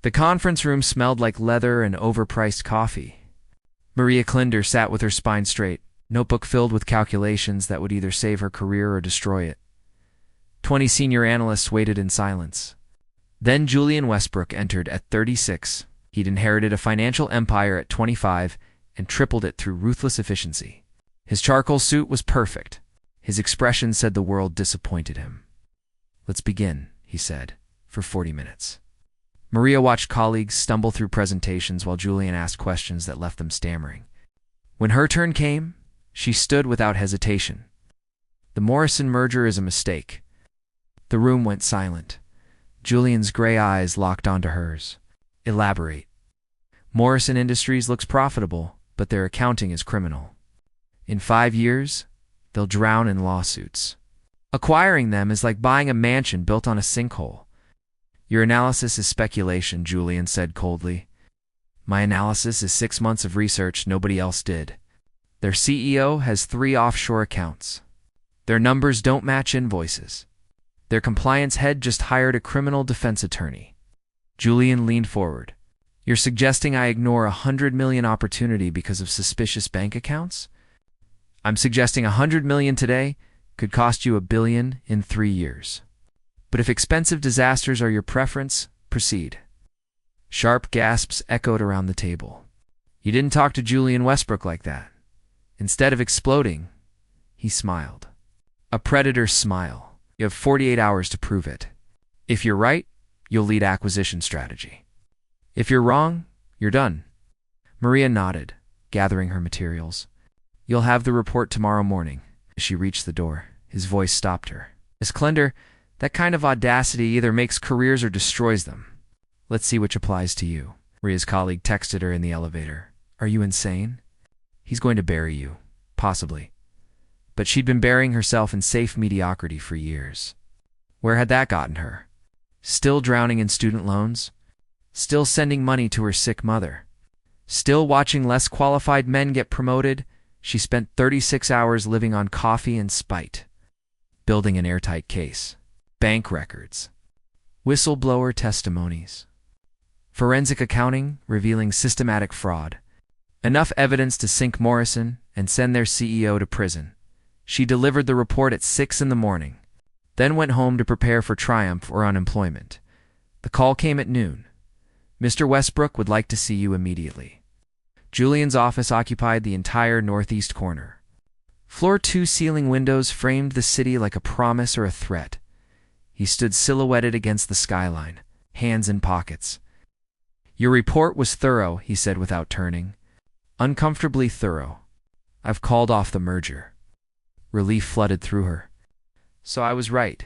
The conference room smelled like leather and overpriced coffee. Maria Clender sat with her spine straight, notebook filled with calculations that would either save her career or destroy it. 20 senior analysts waited in silence. Then Julian Westbrook entered at 36. He'd inherited a financial empire at 25 and tripled it through ruthless efficiency. His charcoal suit was perfect. His expression said the world disappointed him. "Let's begin," he said, for 40 minutes. Maria watched colleagues stumble through presentations while Julian asked questions that left them stammering. When her turn came, she stood without hesitation. "The Morrison merger is a mistake." The room went silent. Julian's gray eyes locked onto hers. "Elaborate." "Morrison Industries looks profitable, but their accounting is criminal. In 5 years, they'll drown in lawsuits. Acquiring them is like buying a mansion built on a sinkhole." "Your analysis is speculation," Julian said coldly. "My analysis is 6 months of research nobody else did. Their CEO has 3 offshore accounts. Their numbers don't match invoices. Their compliance head just hired a criminal defense attorney." Julian leaned forward. "You're suggesting I ignore $100 million opportunity because of suspicious bank accounts? I'm suggesting $100 million today could cost you $1 billion in 3 years. But if expensive disasters are your preference, proceed." Sharp gasps echoed around the table. You didn't talk to Julian Westbrook like that. Instead of exploding, he smiled. A predator's smile. "You have 48 hours to prove it. If you're right, you'll lead acquisition strategy. If you're wrong, you're done." Maria nodded, gathering her materials. "You'll have the report tomorrow morning." As she reached the door, his voice stopped her. "Miss Clender, that kind of audacity either makes careers or destroys them. Let's see which applies to you." Maria's colleague texted her in the elevator. "Are you insane? He's going to bury you. Possibly." But she'd been burying herself in safe mediocrity for years. Where had that gotten her? Still drowning in student loans? Still sending money to her sick mother? Still watching less qualified men get promoted? She spent 36 hours living on coffee and spite. Building an airtight case. Bank records. Whistleblower testimonies. Forensic accounting revealing systematic fraud. Enough evidence to sink Morrison and send their CEO to prison. She delivered the report at 6 in the morning, then went home to prepare for triumph or unemployment. The call came at noon. "Mr. Westbrook would like to see you immediately." Julian's office occupied the entire northeast corner. Floor 2 ceiling windows framed the city like a promise or a threat. He stood silhouetted against the skyline, hands in pockets. "Your report was thorough," he said without turning. "Uncomfortably thorough. I've called off the merger." Relief flooded through her. "So I was right.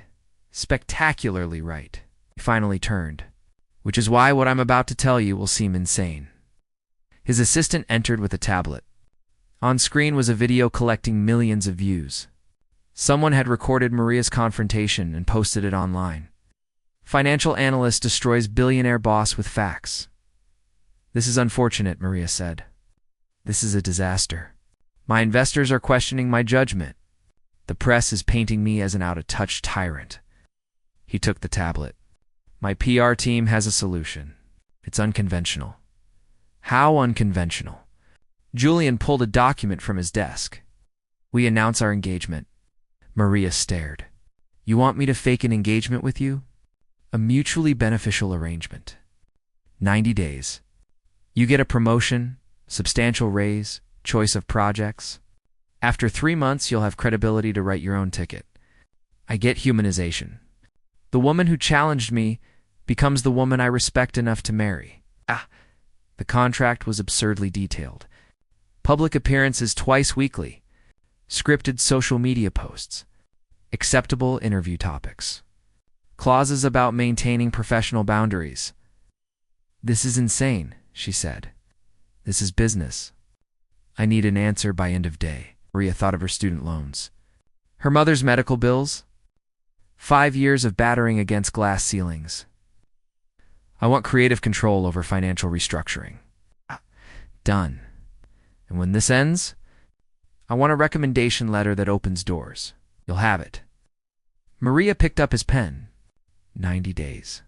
Spectacularly right." He finally turned. "Which is why what I'm about to tell you will seem insane." His assistant entered with a tablet. On screen was a video collecting millions of views. Someone had recorded Maria's confrontation and posted it online. "Financial analyst destroys billionaire boss with facts." "This is unfortunate," Maria said. "This is a disaster. My investors are questioning my judgment. The press is painting me as an out-of-touch tyrant." He took the tablet. "My PR team has a solution. It's unconventional." "How unconventional?" Julian pulled a document from his desk. "We announce our engagement." Maria stared. "You want me to fake an engagement with you?" "A mutually beneficial arrangement. 90 days. You get a promotion, substantial raise, choice of projects. After 3 months, you'll have credibility to write your own ticket. I get humanization. The woman who challenged me becomes the woman I respect enough to marry." The contract was absurdly detailed. Public appearances twice weekly. Scripted social media posts. Acceptable interview topics. Clauses about maintaining professional boundaries. "This is insane," she said. "This is business. I need an answer by end of day." Maria thought of her student loans. Her mother's medical bills. 5 years of battering against glass ceilings. "I want creative control over financial restructuring." Done. "And when this ends, I want a recommendation letter that opens doors. You'll have it." Maria picked up his pen. 90 days.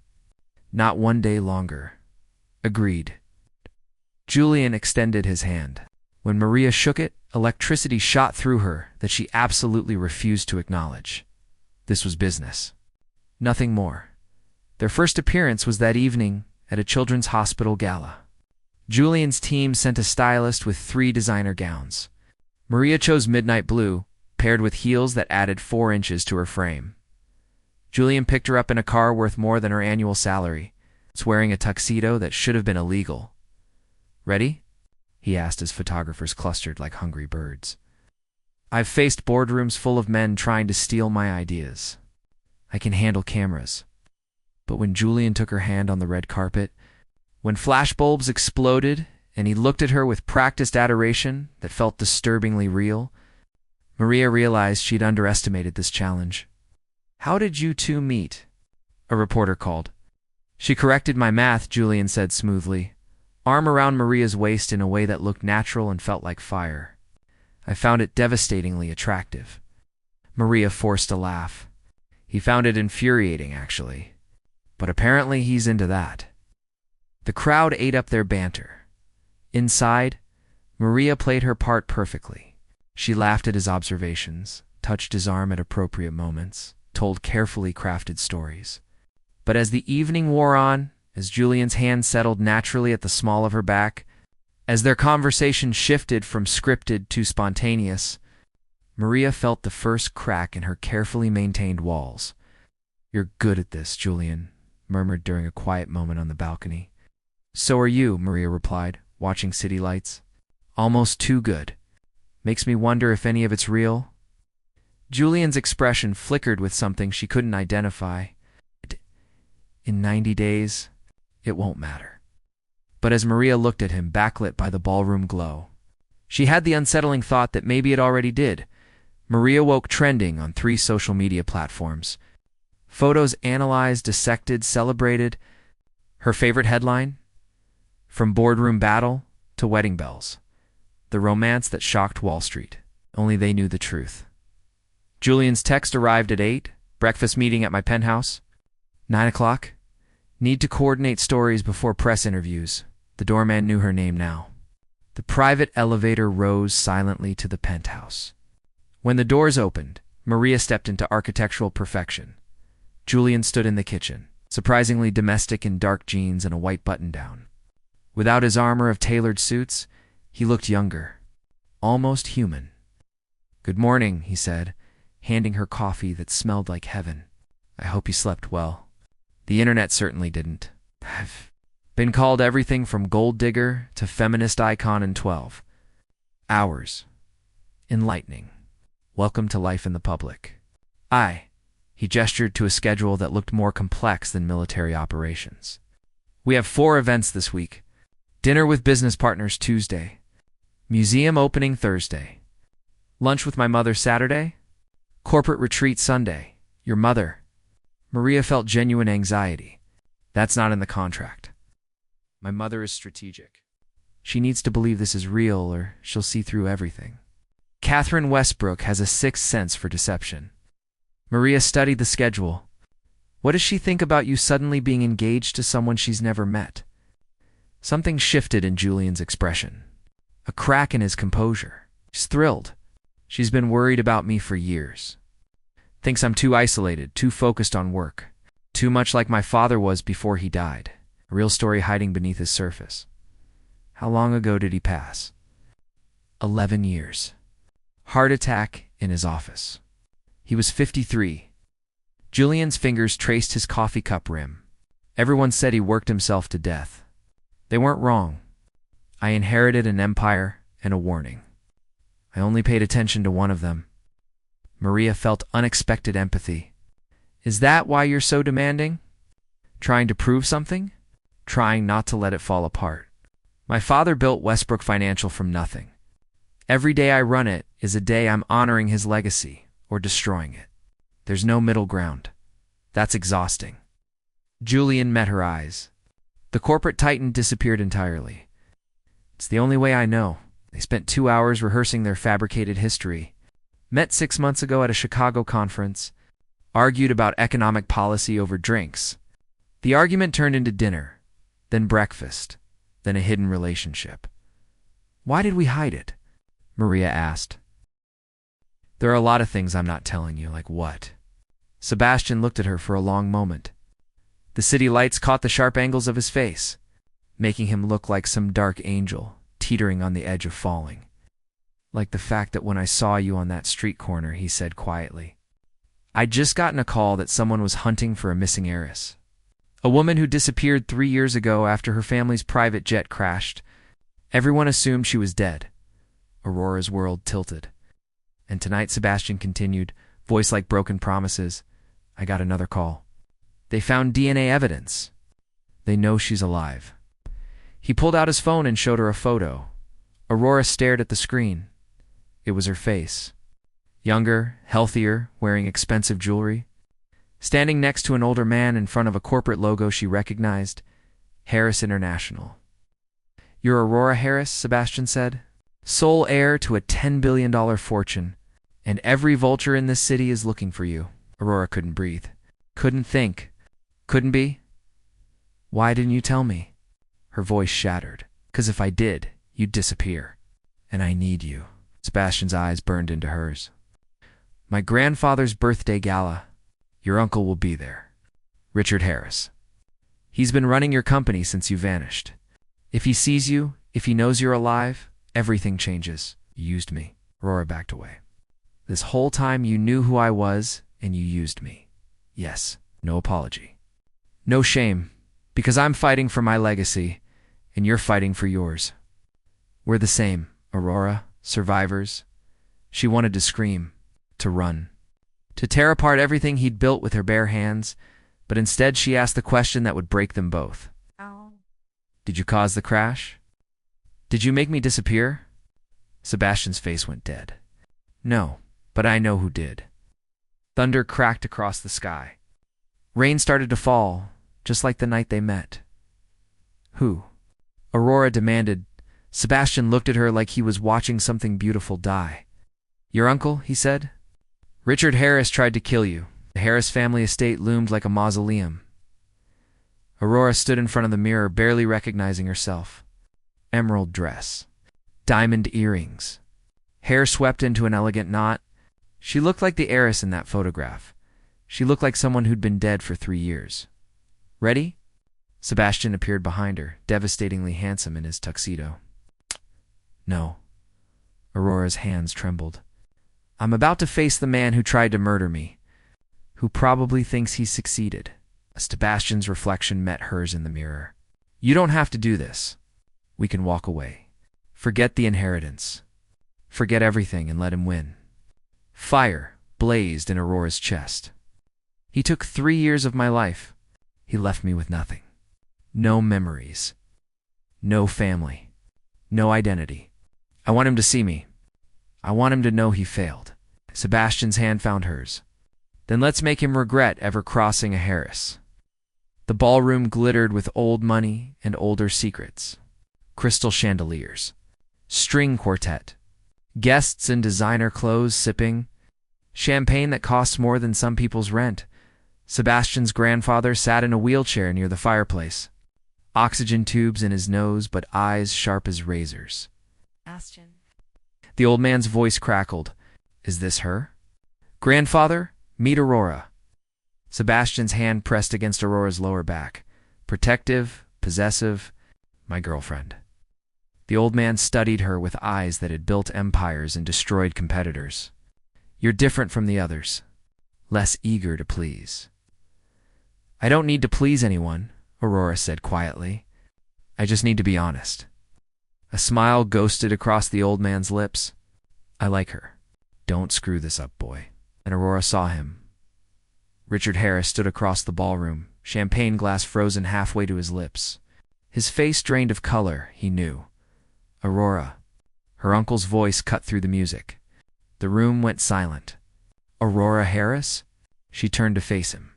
Not 1 day longer. Agreed. Julian extended his hand. When Maria shook it, electricity shot through her that she absolutely refused to acknowledge. This was business. Nothing more. Their first appearance was that evening at a children's hospital gala. Julian's team sent a stylist with 3 designer gowns. Maria chose midnight blue, paired with heels that added 4 inches to her frame. Julian picked her up in a car worth more than her annual salary, wearing a tuxedo that should have been illegal. "Ready?" he asked as photographers clustered like hungry birds. "I've faced boardrooms full of men trying to steal my ideas. I can handle cameras." But when Julian took her hand on the red carpet, when flashbulbs exploded and he looked at her with practiced adoration that felt disturbingly real, Maria realized she'd underestimated this challenge. "How did you two meet?" a reporter called. "She corrected my math," Julian said smoothly, arm around Maria's waist in a way that looked natural and felt like fire. "I found it devastatingly attractive." Maria forced a laugh. "He found it infuriating, actually. But apparently he's into that." The crowd ate up their banter. Inside, Maria played her part perfectly. She laughed at his observations, touched his arm at appropriate moments, told carefully crafted stories. But as the evening wore on, as Julian's hand settled naturally at the small of her back, as their conversation shifted from scripted to spontaneous, Maria felt the first crack in her carefully maintained walls. "You're good at this," Julian murmured during a quiet moment on the balcony. "So are you," Maria replied, watching city lights. "Almost too good. Makes me wonder if any of it's real." Julian's expression flickered with something she couldn't identify. "In 90 days, it won't matter." But as Maria looked at him, backlit by the ballroom glow, she had the unsettling thought that maybe it already did. Maria woke trending on 3 social media platforms. Photos analyzed, dissected, celebrated. Her favorite headline? From boardroom battle to wedding bells. The romance that shocked Wall Street. Only they knew the truth. Julian's text arrived at 8. "Breakfast meeting at my penthouse. 9 o'clock. Need to coordinate stories before press interviews." The doorman knew her name now. The private elevator rose silently to the penthouse. When the doors opened, Maria stepped into architectural perfection. Julian stood in the kitchen, surprisingly domestic in dark jeans and a white button-down. Without his armor of tailored suits, he looked younger, almost human. "Good morning," he said, handing her coffee that smelled like heaven. "I hope you slept well." The internet certainly didn't. "I've been called everything from gold digger to feminist icon in 12 hours. Enlightening. Welcome to life in the public." He gestured to a schedule that looked more complex than military operations. "We have 4 events this week. Dinner with business partners Tuesday. Museum opening Thursday. Lunch with my mother Saturday. Corporate retreat Sunday. Your mother." Maria felt genuine anxiety. "That's not in the contract. My mother is strategic. She needs to believe this is real or she'll see through everything. Catherine Westbrook has a 6th sense for deception." Maria studied the schedule. "What does she think about you suddenly being engaged to someone she's never met?" Something shifted in Julian's expression. A crack in his composure. "She's thrilled. She's been worried about me for years. Thinks I'm too isolated, too focused on work. Too much like my father was before he died. A real story hiding beneath his surface." "How long ago did he pass?" 11 years. Heart attack in his office. He was 53. Julian's fingers traced his coffee cup rim. "Everyone said he worked himself to death. They weren't wrong. I inherited an empire and a warning. I only paid attention to one of them." Maria felt unexpected empathy. "Is that why you're so demanding? Trying to prove something? Trying not to let it fall apart?" "My father built Westbrook Financial from nothing. Every day I run it is a day I'm honoring his legacy or destroying it. There's no middle ground. That's exhausting." Julian met her eyes. The corporate titan disappeared entirely. "It's the only way I know. They spent 2 hours rehearsing their fabricated history. Met 6 months ago at a Chicago conference. Argued about economic policy over drinks. The argument turned into dinner. then breakfast, then a hidden relationship. Why did we hide it? Maria asked. There are a lot of things I'm not telling you, like what? Sebastian looked at her for a long moment. The city lights caught the sharp angles of his face, making him look like some dark angel teetering on the edge of falling. Like the fact that when I saw you on that street corner, he said quietly. I'd just gotten a call that someone was hunting for a missing heiress. A woman who disappeared 3 years ago after her family's private jet crashed. Everyone assumed she was dead. Aurora's world tilted. And tonight, Sebastian continued, voice like broken promises, I got another call. They found DNA evidence. They know she's alive. He pulled out his phone and showed her a photo. Aurora stared at the screen. It was her face. Younger, healthier, wearing expensive jewelry. Standing next to an older man in front of a corporate logo she recognized, Harris International. You're Aurora Harris, Sebastian said. Sole heir to a $10 billion fortune. And every vulture in this city is looking for you. Aurora couldn't breathe. Couldn't think. Couldn't be. Why didn't you tell me? Her voice shattered. 'Cause if I did, you'd disappear. And I need you. Sebastian's eyes burned into hers. My grandfather's birthday gala. Your uncle will be there. Richard Harris. He's been running your company since you vanished. If he sees you, if he knows you're alive, everything changes. You used me. Aurora backed away. This whole time you knew who I was, and you used me. Yes, no apology. No shame, because I'm fighting for my legacy, and you're fighting for yours. We're the same, Aurora, survivors. She wanted to scream, to run, to tear apart everything he'd built with her bare hands, but instead she asked the question that would break them both. Oh. Did you cause the crash? Did you make me disappear? Sebastian's face went dead. No, but I know who did. Thunder cracked across the sky. Rain started to fall, just like the night they met. Who? Aurora demanded. Sebastian looked at her like he was watching something beautiful die. Your uncle, he said. Richard Harris tried to kill you. The Harris family estate loomed like a mausoleum. Aurora stood in front of the mirror, barely recognizing herself. Emerald dress. Diamond earrings. Hair swept into an elegant knot. She looked like the heiress in that photograph. She looked like someone who'd been dead for 3 years. Ready? Sebastian appeared behind her, devastatingly handsome in his tuxedo. No. Aurora's hands trembled. I'm about to face the man who tried to murder me, who probably thinks he's succeeded. Sebastian's reflection met hers in the mirror. You don't have to do this. We can walk away. Forget the inheritance. Forget everything and let him win. Fire blazed in Aurora's chest. He took 3 years of my life. He left me with nothing. No memories. No family. No identity. I want him to see me. I want him to know he failed. Sebastian's hand found hers. Then let's make him regret ever crossing a Harris. The ballroom glittered with old money and older secrets. Crystal chandeliers. String quartet. Guests in designer clothes sipping. Champagne that costs more than some people's rent. Sebastian's grandfather sat in a wheelchair near the fireplace. Oxygen tubes in his nose, but eyes sharp as razors. Sebastian. The old man's voice crackled. Is this her? Grandfather, meet Aurora. Sebastian's hand pressed against Aurora's lower back. Protective, possessive, my girlfriend. The old man studied her with eyes that had built empires and destroyed competitors. You're different from the others. Less eager to please. I don't need to please anyone, Aurora said quietly. I just need to be honest. A smile ghosted across the old man's lips. I like her. Don't screw this up, boy. And Aurora saw him. Richard Harris stood across the ballroom, champagne glass frozen halfway to his lips. His face drained of color, he knew. Aurora. Her uncle's voice cut through the music. The room went silent. Aurora Harris? She turned to face him.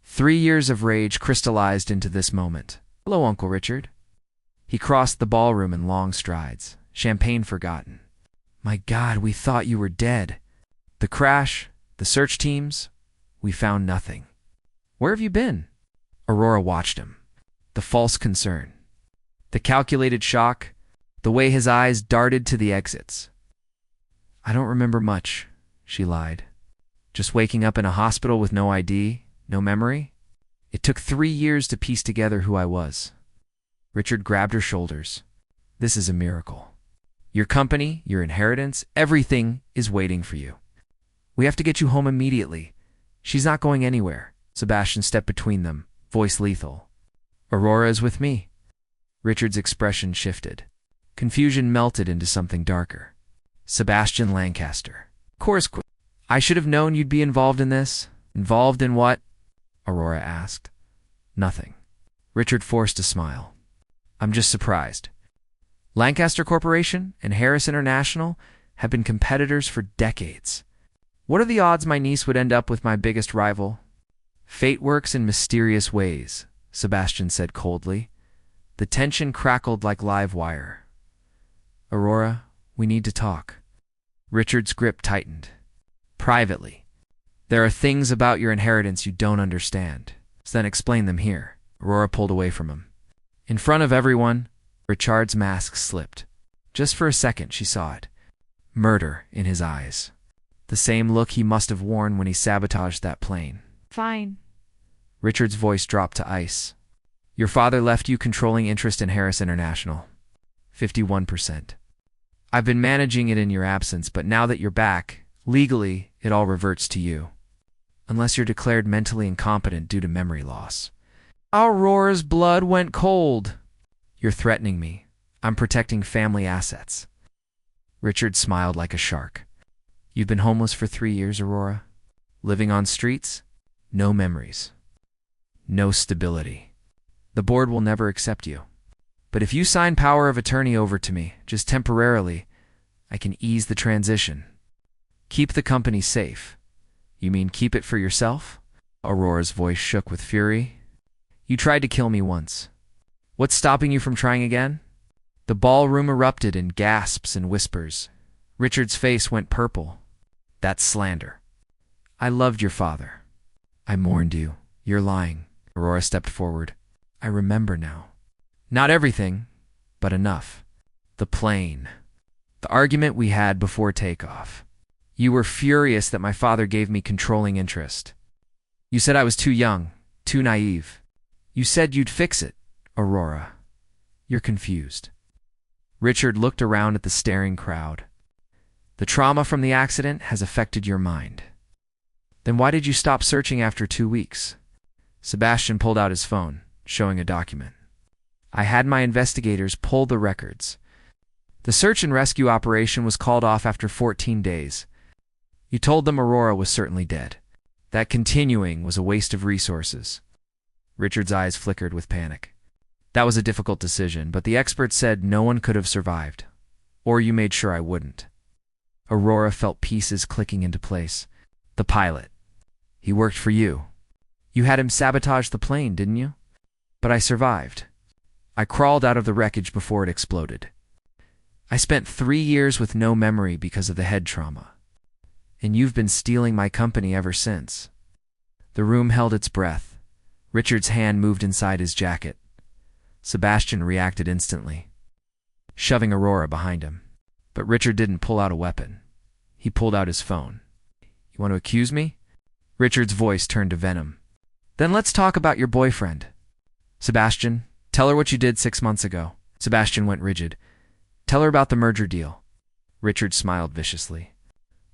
3 years of rage crystallized into this moment. Hello, Uncle Richard. He crossed the ballroom in long strides, champagne forgotten. My God, we thought you were dead. The crash, the search teams, we found nothing. Where have you been? Aurora watched him. the false concern, the calculated shock, the way his eyes darted to the exits. I don't remember much, she lied. Just waking up in a hospital with no ID, no memory. It took 3 years to piece together who I was. Richard grabbed her shoulders. This is a miracle. Your company, your inheritance, everything is waiting for you. We have to get you home immediately. She's not going anywhere. Sebastian stepped between them, voice lethal. Aurora is with me. Richard's expression shifted. Confusion melted into something darker. Sebastian Lancaster. Of course, I should have known you'd be involved in this. Involved in what? Aurora asked. Nothing. Richard forced a smile. I'm just surprised. Lancaster Corporation and Harris International have been competitors for decades. What are the odds my niece would end up with my biggest rival? Fate works in mysterious ways, Sebastian said coldly. The tension crackled like live wire. Aurora, we need to talk. Richard's grip tightened. Privately. There are things about your inheritance you don't understand. So then explain them here. Aurora pulled away from him. In front of everyone, Richard's mask slipped. Just for a second, she saw it. Murder in his eyes. The same look he must have worn when he sabotaged that plane. Fine. Richard's voice dropped to ice. Your father left you controlling interest in Harris International. 51%. I've been managing it in your absence, but now that you're back, legally, it all reverts to you. Unless you're declared mentally incompetent due to memory loss. Aurora's blood went cold. You're threatening me. I'm protecting family assets. Richard smiled like a shark. You've been homeless for 3 years, Aurora. Living on streets? No memories. No stability. The board will never accept you. But if you sign power of attorney over to me, just temporarily, I can ease the transition. Keep the company safe. You mean keep it for yourself? Aurora's voice shook with fury. You tried to kill me once. What's stopping you from trying again? The ballroom erupted in gasps and whispers. Richard's face went purple. That's slander. I loved your father. I mourned you. You're lying. Aurora stepped forward. I remember now. Not everything, but enough. The plane. The argument we had before takeoff. You were furious that my father gave me controlling interest. You said I was too young, too naive. You said you'd fix it, Aurora. You're confused. Richard looked around at the staring crowd. The trauma from the accident has affected your mind. Then why did you stop searching after 2 weeks? Sebastian pulled out his phone, showing a document. I had my investigators pull the records. The search and rescue operation was called off after 14 days. You told them Aurora was certainly dead. That continuing was a waste of resources. Richard's eyes flickered with panic. That was a difficult decision, but the experts said no one could have survived. Or you made sure I wouldn't. Aurora felt pieces clicking into place. The pilot. He worked for you. You had him sabotage the plane, didn't you? But I survived. I crawled out of the wreckage before it exploded. I spent 3 years with no memory because of the head trauma. And you've been stealing my company ever since. The room held its breath. Richard's hand moved inside his jacket. Sebastian reacted instantly, shoving Aurora behind him. But Richard didn't pull out a weapon. He pulled out his phone. You want to accuse me? Richard's voice turned to venom. Then let's talk about your boyfriend. Sebastian, tell her what you did 6 months ago. Sebastian went rigid. Tell her about the merger deal. Richard smiled viciously.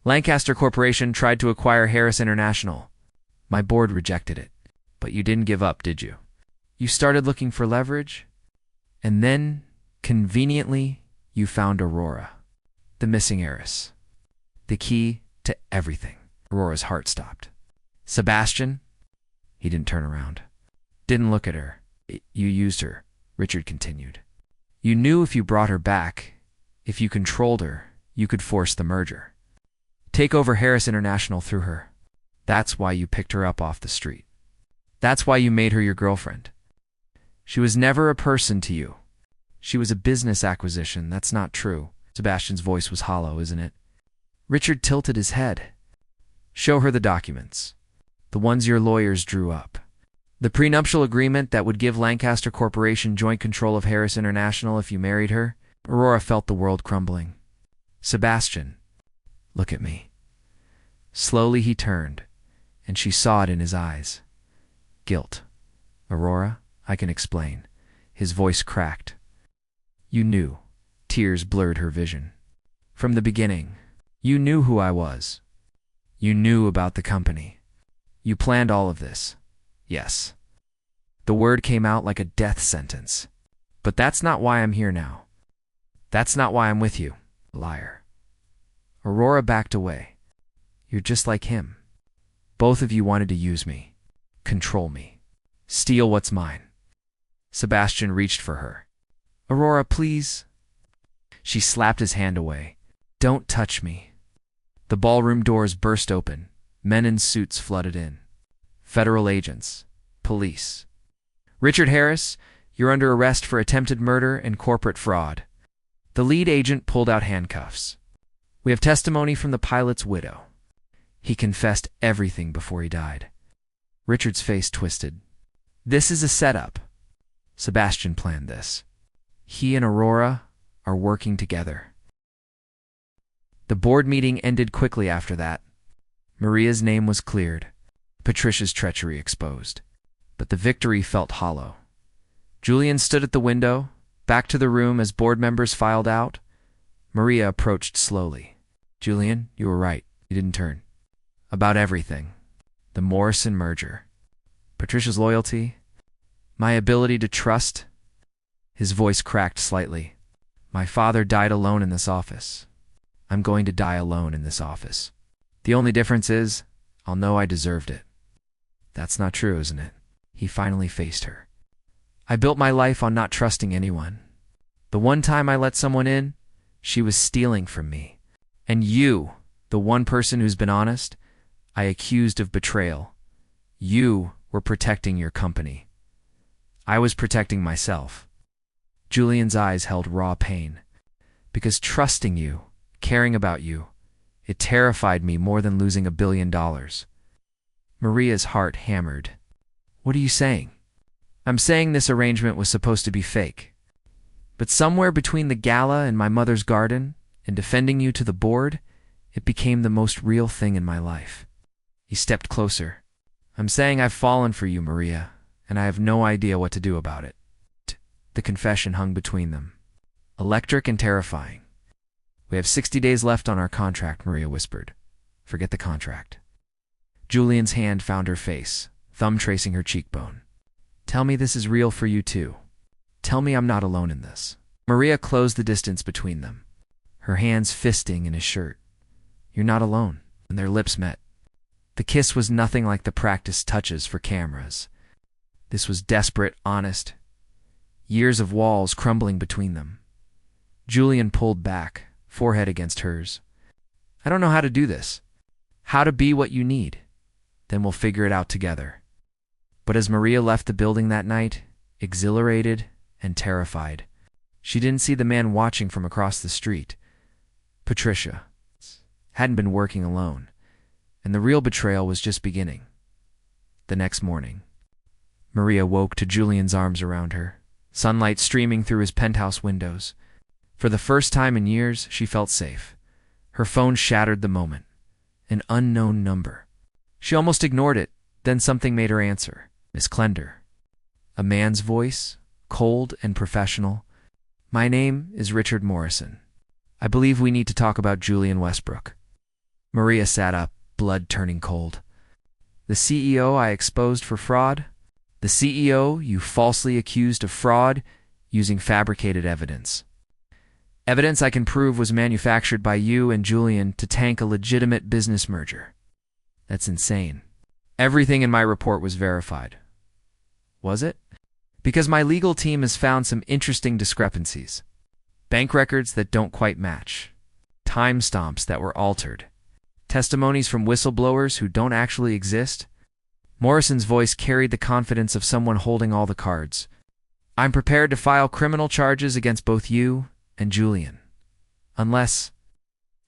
Lancaster Corporation tried to acquire Harris International. My board rejected it. But you didn't give up, did you? You started looking for leverage? And then, conveniently, you found Aurora. The missing heiress. The key to everything. Aurora's heart stopped. Sebastian? He didn't turn around. Didn't look at her. You used her, Richard continued. You knew if you brought her back, if you controlled her, you could force the merger. Take over Harris International through her. That's why you picked her up off the street. That's why you made her your girlfriend. She was never a person to you. She was a business acquisition. That's not true. Sebastian's voice was hollow, isn't it? Richard tilted his head. Show her the documents. The ones your lawyers drew up. The prenuptial agreement that would give Lancaster Corporation joint control of Harris International if you married her. Aurora felt the world crumbling. Sebastian, look at me. Slowly he turned, and she saw it in his eyes. Guilt. Aurora, I can explain. His voice cracked. You knew. Tears blurred her vision. From the beginning, you knew who I was. You knew about the company. You planned all of this. Yes. The word came out like a death sentence. But that's not why I'm here now. That's not why I'm with you, liar. Aurora backed away. You're just like him. Both of you wanted to use me, control me, steal what's mine. Sebastian reached for her. Aurora, please. She slapped his hand away. Don't touch me. The ballroom doors burst open. Men in suits flooded in. Federal agents, police. Richard Harris, you're under arrest for attempted murder and corporate fraud. The lead agent pulled out handcuffs. We have testimony from the pilot's widow. He confessed everything before he died. Richard's face twisted. This is a setup. Sebastian planned this. He and Aurora are working together. The board meeting ended quickly after that. Maria's name was cleared. Patricia's treachery exposed. But the victory felt hollow. Julian stood at the window, back to the room as board members filed out. Maria approached slowly. Julian, you were right. You didn't turn. About everything. The Morrison merger. Patricia's loyalty. My ability to trust. His voice cracked slightly. My father died alone in this office. I'm going to die alone in this office. The only difference is, I'll know I deserved it. That's not true, isn't it? He finally faced her. I built my life on not trusting anyone. The one time I let someone in, she was stealing from me. And you, the one person who's been honest, I accused of betrayal. You were protecting your company. I was protecting myself. Julian's eyes held raw pain. Because trusting you, caring about you, it terrified me more than losing $1 billion. Maria's heart hammered. What are you saying? I'm saying this arrangement was supposed to be fake. But somewhere between the gala and my mother's garden and defending you to the board, it became the most real thing in my life. He stepped closer. I'm saying I've fallen for you, Maria, and I have no idea what to do about it. The confession hung between them. Electric and terrifying. We have 60 days left on our contract, Maria whispered. Forget the contract. Julian's hand found her face, thumb tracing her cheekbone. Tell me this is real for you too. Tell me I'm not alone in this. Maria closed the distance between them, her hands fisting in his shirt. You're not alone, and their lips met. The kiss was nothing like the practiced touches for cameras. This was desperate, honest. Years of walls crumbling between them. Julian pulled back, forehead against hers. I don't know how to do this. How to be what you need. Then we'll figure it out together. But as Maria left the building that night, exhilarated and terrified, she didn't see the man watching from across the street. Patricia hadn't been working alone, and the real betrayal was just beginning. The next morning, Maria woke to Julian's arms around her, sunlight streaming through his penthouse windows. For the first time in years, she felt safe. Her phone shattered the moment. An unknown number. She almost ignored it, then something made her answer. Miss Clender. A man's voice, cold and professional. My name is Richard Morrison. I believe we need to talk about Julian Westbrook. Maria sat up, blood turning cold. The CEO I exposed for fraud? The CEO you falsely accused of fraud using fabricated evidence. Evidence I can prove was manufactured by you and Julian to tank a legitimate business merger. That's insane. Everything in my report was verified. Was it? Because my legal team has found some interesting discrepancies. Bank records that don't quite match. Timestamps that were altered. Testimonies from whistleblowers who don't actually exist. Morrison's voice carried the confidence of someone holding all the cards. I'm prepared to file criminal charges against both you and Julian. Unless...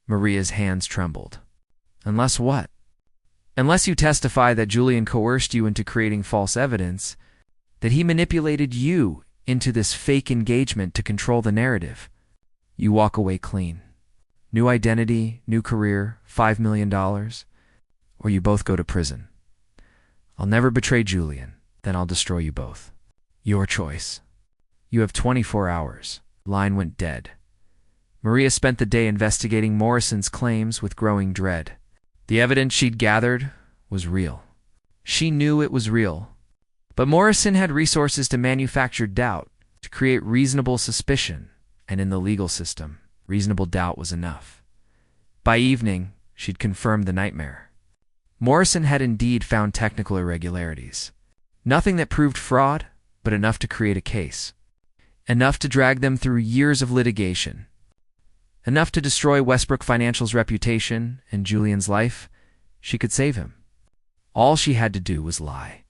Maria's hands trembled. Unless what? Unless you testify that Julian coerced you into creating false evidence, that he manipulated you into this fake engagement to control the narrative, you walk away clean. New identity, new career, $5 million, or you both go to prison. I'll never betray Julian, then I'll destroy you both. Your choice. You have 24 hours. Line went dead. Maria spent the day investigating Morrison's claims with growing dread. The evidence she'd gathered was real. She knew it was real. But Morrison had resources to manufacture doubt, to create reasonable suspicion, and in the legal system, reasonable doubt was enough. By evening, she'd confirmed the nightmare. Morrison had indeed found technical irregularities. Nothing that proved fraud, but enough to create a case. Enough to drag them through years of litigation. Enough to destroy Westbrook Financial's reputation and Julian's life. She could save him. All she had to do was lie.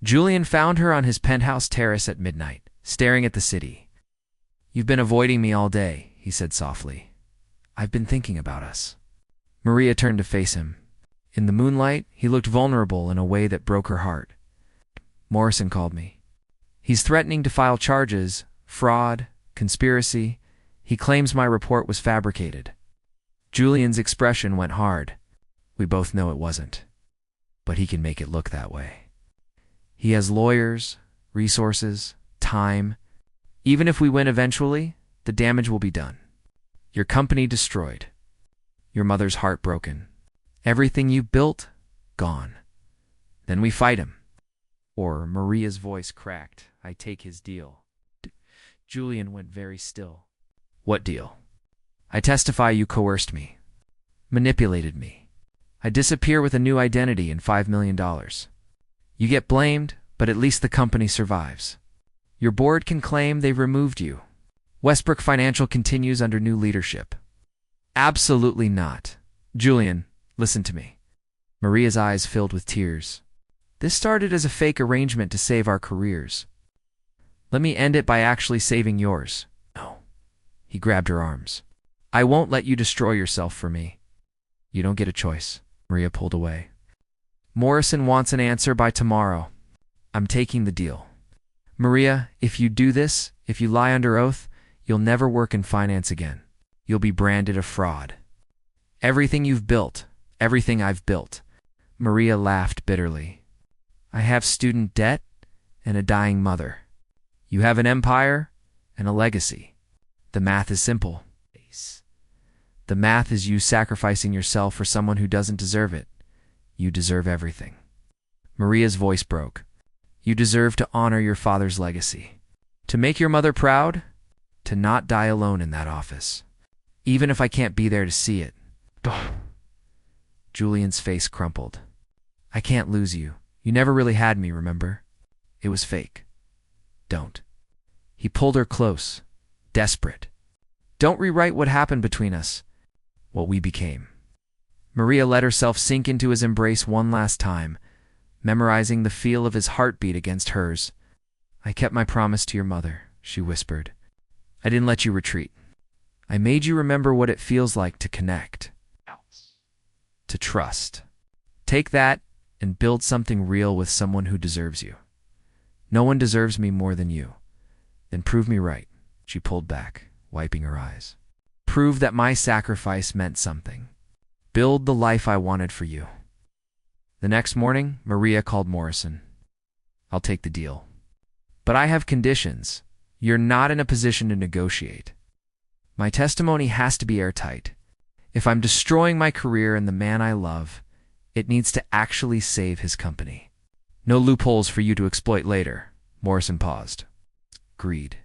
Julian found her on his penthouse terrace at midnight, staring at the city. "You've been avoiding me all day," he said softly. "I've been thinking about us." Maria turned to face him. In the moonlight, he looked vulnerable in a way that broke her heart. "Morrison called me. He's threatening to file charges, fraud, conspiracy. He claims my report was fabricated." Julian's expression went hard. "We both know it wasn't. But he can make it look that way. He has lawyers, resources, time. Even if we win eventually, the damage will be done. Your company destroyed. Your mother's heart broken. Everything you built, gone. Then we fight him." Or Maria's voice cracked. "I take his deal." Julian went very still. "What deal?" "I testify you coerced me, manipulated me. I disappear with a new identity and $5 million. You get blamed, but at least the company survives. Your board can claim they've removed you. Westbrook Financial continues under new leadership." "Absolutely not. Julian, listen to me." Maria's eyes filled with tears. "This started as a fake arrangement to save our careers. Let me end it by actually saving yours." "No." He grabbed her arms. "I won't let you destroy yourself for me." "You don't get a choice." Maria pulled away. "Morrison wants an answer by tomorrow. I'm taking the deal. Maria, if you do this, if you lie under oath, you'll never work in finance again. You'll be branded a fraud. Everything you've built, everything I've built." Maria laughed bitterly. "I have student debt and a dying mother. You have an empire and a legacy. The math is simple. The math is you sacrificing yourself for someone who doesn't deserve it. You deserve everything." Maria's voice broke. "You deserve to honor your father's legacy. To make your mother proud. To not die alone in that office. Even if I can't be there to see it." Julian's face crumpled. "I can't lose you. You never really had me, remember? It was fake. Don't." He pulled her close, desperate. "Don't rewrite what happened between us, what we became." Maria let herself sink into his embrace one last time, memorizing the feel of his heartbeat against hers. "I kept my promise to your mother," she whispered. "I didn't let you retreat. I made you remember what it feels like to connect, to trust. Take that and build something real with someone who deserves you. No one deserves me more than you. Then prove me right." She pulled back, wiping her eyes. "Prove that my sacrifice meant something. Build the life I wanted for you." The next morning, Maria called Morrison. "I'll take the deal. But I have conditions. You're not in a position to negotiate. My testimony has to be airtight. If I'm destroying my career and the man I love, it needs to actually save his company. No loopholes for you to exploit later." Morrison paused. "Agreed.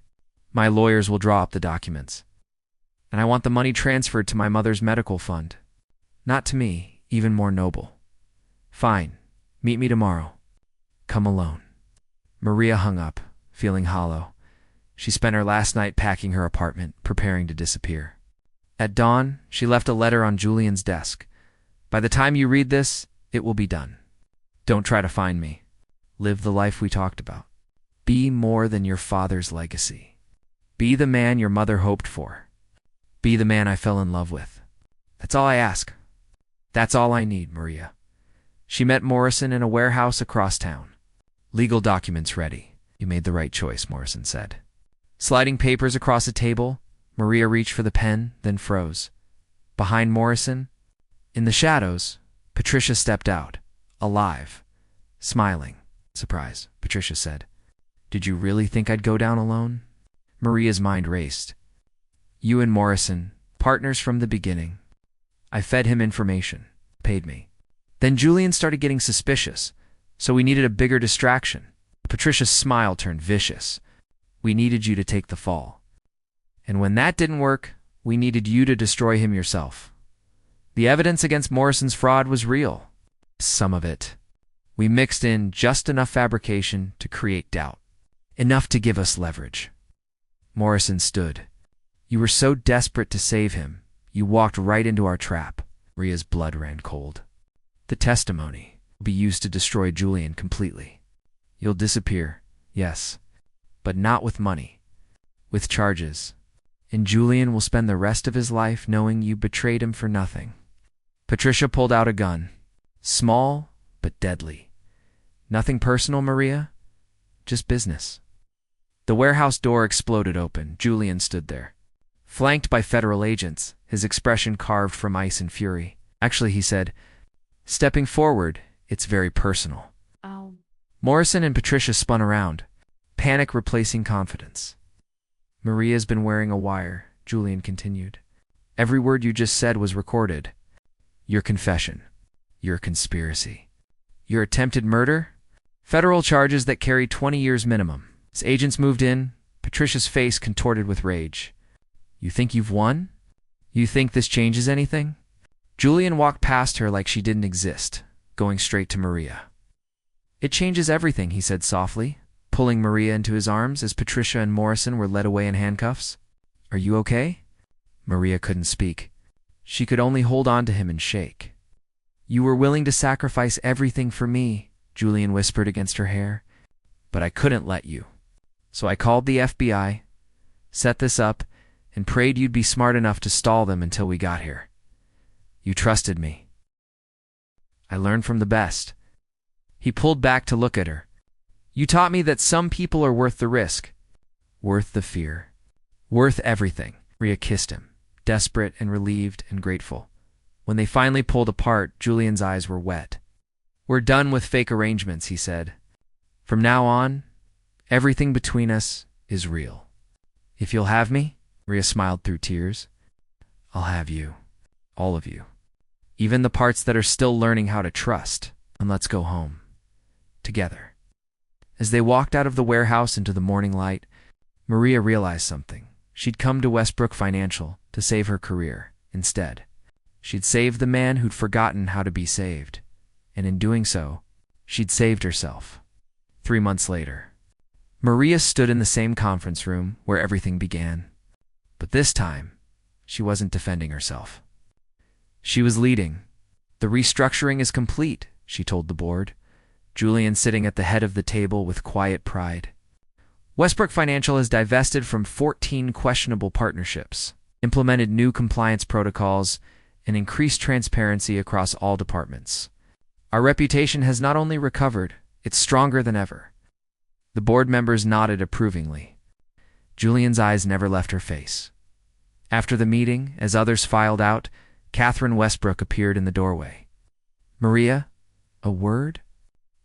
My lawyers will draw up the documents. And I want the money transferred to my mother's medical fund. Not to me, even more noble." "Fine. Meet me tomorrow. Come alone." Maria hung up, feeling hollow. She spent her last night packing her apartment, preparing to disappear. At dawn, she left a letter on Julian's desk. "By the time you read this, it will be done. Don't try to find me. Live the life we talked about. Be more than your father's legacy. Be the man your mother hoped for. Be the man I fell in love with. That's all I ask. That's all I need, Maria." She met Morrison in a warehouse across town. Legal documents ready. You made the right choice, Morrison said. Sliding papers across a table, Maria reached for the pen, then froze. Behind Morrison, in the shadows, Patricia stepped out, alive, smiling. Surprise, Patricia said. Did you really think I'd go down alone? Maria's mind raced. You and Morrison, partners from the beginning. I fed him information, paid me. Then Julian started getting suspicious, so we needed a bigger distraction. Patricia's smile turned vicious. We needed you to take the fall. And when that didn't work, we needed you to destroy him yourself. The evidence against Morrison's fraud was real. Some of it. We mixed in just enough fabrication to create doubt. Enough to give us leverage. Morrison stood. You were so desperate to save him, you walked right into our trap. Maria's blood ran cold. The testimony will be used to destroy Julian completely. You'll disappear, yes, but not with money. With charges. And Julian will spend the rest of his life knowing you betrayed him for nothing. Patricia pulled out a gun. Small, but deadly. Nothing personal, Maria. Just business. The warehouse door exploded open. Julian stood there. Flanked by federal agents, his expression carved from ice and fury. Actually, he said, stepping forward, it's very personal. Ow. Morrison and Patricia spun around, panic replacing confidence. Maria's been wearing a wire, Julian continued. Every word you just said was recorded. Your confession. Your conspiracy. Your attempted murder? Federal charges that carry 20 years minimum. As agents moved in, Patricia's face contorted with rage. You think you've won? You think this changes anything? Julian walked past her like she didn't exist, going straight to Maria. It changes everything, he said softly, pulling Maria into his arms as Patricia and Morrison were led away in handcuffs. Are you okay? Maria couldn't speak. She could only hold on to him and shake. You were willing to sacrifice everything for me, Julian whispered against her hair. But I couldn't let you. So I called the FBI, set this up, and prayed you'd be smart enough to stall them until we got here. You trusted me. I learned from the best. He pulled back to look at her. You taught me that some people are worth the risk, worth the fear, worth everything. Maria kissed him, desperate and relieved and grateful. When they finally pulled apart, Julian's eyes were wet. We're done with fake arrangements, he said. From now on, everything between us is real. If you'll have me, Maria smiled through tears, I'll have you. All of you. Even the parts that are still learning how to trust. And let's go home. Together. As they walked out of the warehouse into the morning light, Maria realized something. She'd come to Westbrook Financial to save her career. Instead, she'd saved the man who'd forgotten how to be saved. And in doing so, she'd saved herself. 3 months later, Maria stood in the same conference room where everything began. But this time, she wasn't defending herself. She was leading. The restructuring is complete, she told the board, Julian sitting at the head of the table with quiet pride. Westbrook Financial has divested from 14 questionable partnerships, implemented new compliance protocols, and increased transparency across all departments. Our reputation has not only recovered, it's stronger than ever. The board members nodded approvingly. Julian's eyes never left her face. After the meeting, as others filed out, Catherine Westbrook appeared in the doorway. Maria, a word?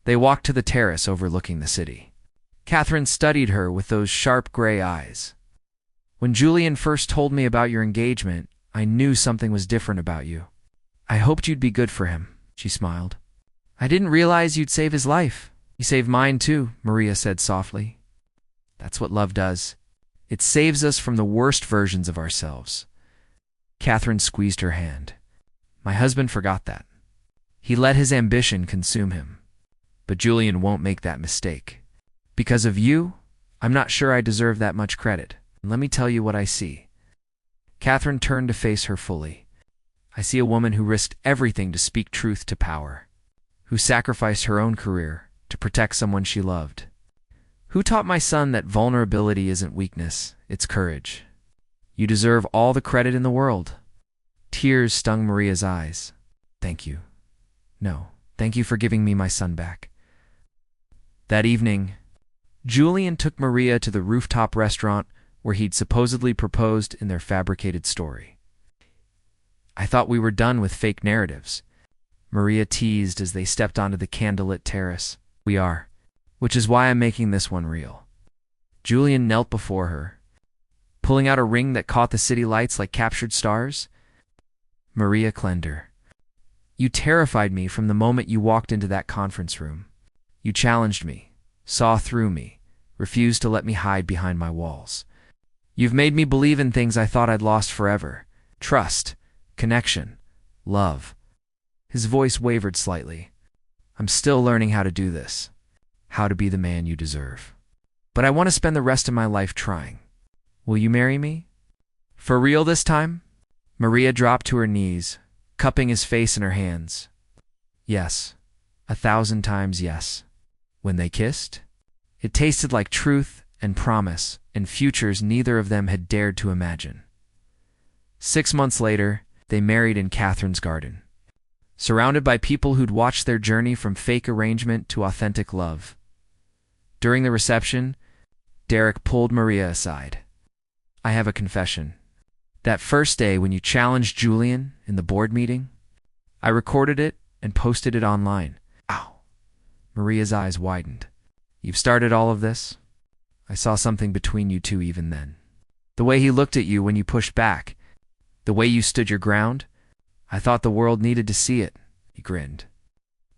They walked to the terrace overlooking the city. Catherine studied her with those sharp gray eyes. When Julian first told me about your engagement, I knew something was different about you. I hoped you'd be good for him, she smiled. I didn't realize you'd save his life. You saved mine too, Maria said softly. That's what love does. It saves us from the worst versions of ourselves. Catherine squeezed her hand. My husband forgot that. He let his ambition consume him. But Julian won't make that mistake. Because of you, I'm not sure I deserve that much credit. Let me tell you what I see. Catherine turned to face her fully. I see a woman who risked everything to speak truth to power, who sacrificed her own career to protect someone she loved, who taught my son that vulnerability isn't weakness, it's courage. You deserve all the credit in the world. Tears stung Maria's eyes. Thank you. No, Thank you for giving me my son back." That evening, Julian took Maria to the rooftop restaurant where he'd supposedly proposed in their fabricated story. "I thought we were done with fake narratives," Maria teased as they stepped onto the candlelit terrace. "We are, which is why I'm making this one real." Julian knelt before her, pulling out a ring that caught the city lights like captured stars. "Maria Clender, you terrified me from the moment you walked into that conference room. You challenged me, saw through me, refused to let me hide behind my walls. You've made me believe in things I thought I'd lost forever: trust, connection, love." His voice wavered slightly. "I'm still learning how to do this, how to be the man you deserve. But I want to spend the rest of my life trying. Will you marry me? For real this time?" Maria dropped to her knees, cupping his face in her hands. "Yes, 1,000 times yes." When they kissed, it tasted like truth and promise and futures neither of them had dared to imagine. 6 months later, they married in Catherine's garden, surrounded by people who'd watched their journey from fake arrangement to authentic love. During the reception, Derek pulled Maria aside. "I have a confession. That first day when you challenged Julian in the board meeting, I recorded it and posted it online." Ow! Maria's eyes widened. "You've started all of this? I saw something between you two even then. The way he looked at you when you pushed back, the way you stood your ground, I thought the world needed to see it." He grinned.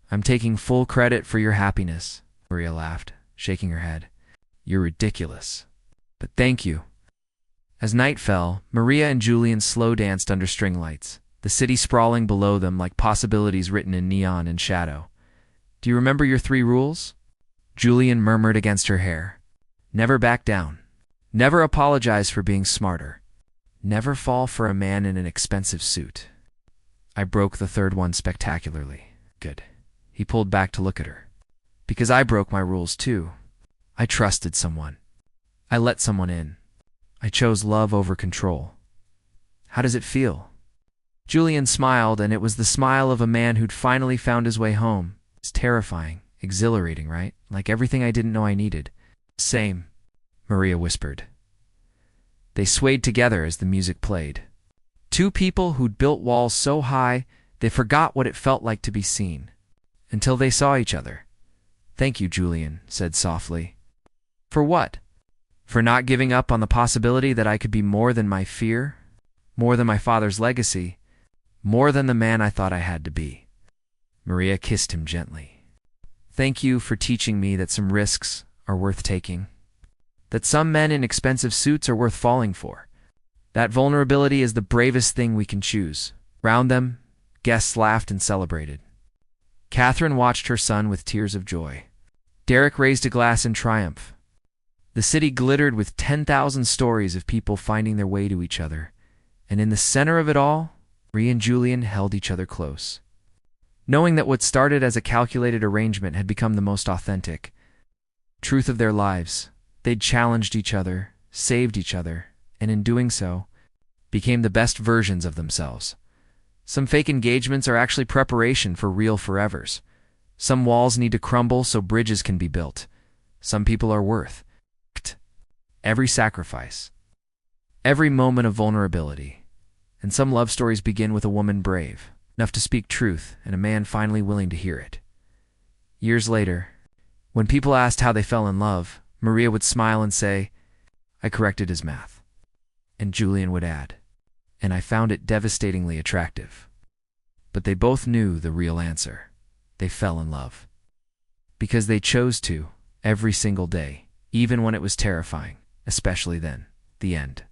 "I'm taking full credit for your happiness," Maria laughed, shaking her head. "You're ridiculous. But thank you." As night fell, Maria and Julian slow danced under string lights, the city sprawling below them like possibilities written in neon and shadow. "Do you remember your 3 rules?" Julian murmured against her hair. "Never back down. Never apologize for being smarter. Never fall for a man in an expensive suit." "I broke the 3rd one spectacularly." "Good." He pulled back to look at her. "Because I broke my rules too. I trusted someone. I let someone in. I chose love over control. How does it feel?" Julian smiled, and it was the smile of a man who'd finally found his way home. It's terrifying, exhilarating, right? Like everything I didn't know I needed. "Same," Maria whispered. They swayed together as the music played. 2 people who'd built walls so high they forgot what it felt like to be seen. Until they saw each other. "Thank you," Julian said softly. "For what?" "For not giving up on the possibility that I could be more than my fear, more than my father's legacy, more than the man I thought I had to be." Maria kissed him gently. "Thank you for teaching me that some risks are worth taking, that some men in expensive suits are worth falling for. That vulnerability is the bravest thing we can choose." Round them, guests laughed and celebrated. Catherine watched her son with tears of joy. Derek raised a glass in triumph. The city glittered with 10,000 stories of people finding their way to each other, and in the center of it all, Maria and Julian held each other close. Knowing that what started as a calculated arrangement had become the most authentic truth of their lives, they'd challenged each other, saved each other, and in doing so, became the best versions of themselves. Some fake engagements are actually preparation for real forevers. Some walls need to crumble so bridges can be built. Some people are worth every sacrifice, every moment of vulnerability. And some love stories begin with a woman brave enough to speak truth and a man finally willing to hear it. Years later, when people asked how they fell in love, Maria would smile and say, "I corrected his math." And Julian would add, "And I found it devastatingly attractive." But they both knew the real answer. They fell in love. Because they chose to, every single day, even when it was terrifying, especially then. The end.